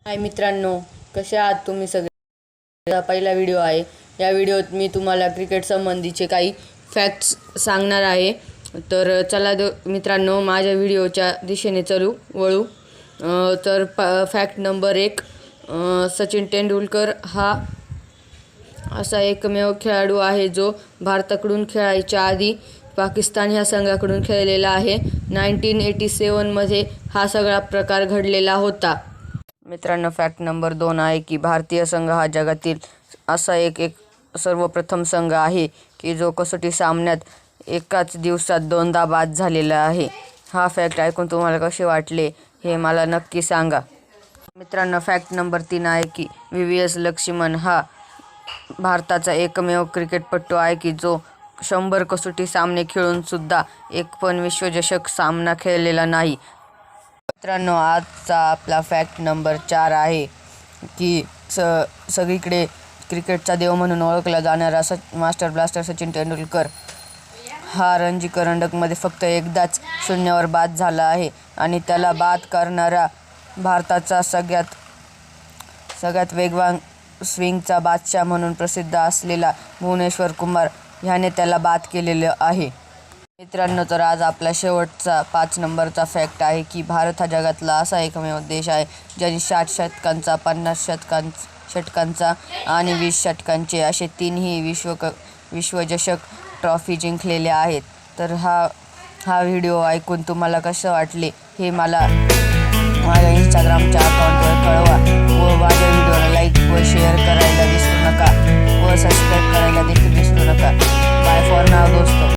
हाय मित्रांनो, कसे आहात तुम्ही सगळे? हा पहिला व्हिडिओ आहे. या व्हिडिओत मी तुम्हाला क्रिकेट संबंधीचे काही फॅक्ट्स सांगणार आहे. तर चला मित्रांनो, माझ्या व्हिडिओच्या दिशेने वळू. तर फॅक्ट नंबर 1, सचिन तेंडुलकर हा असा एकमेव खेळाडू आहे जो भारताकडून खेळायच्या आधी पाकिस्तान ह्या संघाकडून खेळलेला आहे. 1987मध्ये हा सगळा प्रकार घडलेला होता. मित्रांनो, फॅक्ट नंबर 2 आहे की भारतीय संघ हा जगातील असा एक सर्वप्रथम संघ आहे की जो कसोटी सामन्यात एकाच दिवसात 2दा बाद झालेला आहे. हा फॅक्ट ऐकून तुम्हाला कसे वाटले हे मला नक्की सांगा. मित्रांनो, फॅक्ट नंबर 3 आहे की व्ही.व्ही.एस. लक्ष्मण हा भारताचा एकमेव क्रिकेटपटू आहे की जो 100 कसोटी सामने खेळून सुद्धा एक पण विश्वचषक सामना खेळलेला नाही. मित्रांनो, आजचा आपला फॅक्ट नंबर 4 आहे की सगळीकडे क्रिकेटचा देव म्हणून ओळखला जाणारा मास्टर ब्लास्टर सचिन तेंडुलकर हा रणजी करंडकमध्ये फक्त एकदाच 0वर बाद झाला आहे आणि त्याला बाद करणारा भारताचा सगळ्यात वेगवान स्विंगचा बादशाह म्हणून प्रसिद्ध असलेला भुवनेश्वर कुमार ह्याने त्याला बाद केलेलं आहे. मित्रांनो, तर आज आपला शेवटचा 5 नंबरचा फॅक्ट आहे की भारत हा जगातला असा एकमेव देश आहे ज्याने 60 षटकांचा, 50 षटकांचा आणि 20 षटकांचे असे 3ही विश्वचषक ट्रॉफी जिंकलेल्या आहेत. तर हा व्हिडिओ ऐकून तुम्हाला कसं वाटले हे मला माझ्या इंस्टाग्रामच्या अकाउंटवर कळवा व माझ्या व्हिडिओला लाईक व शेअर करायला विसरू नका व सबस्क्राईब करायला देखील विसरू नका. बाय फॉर नाव दोस्तो.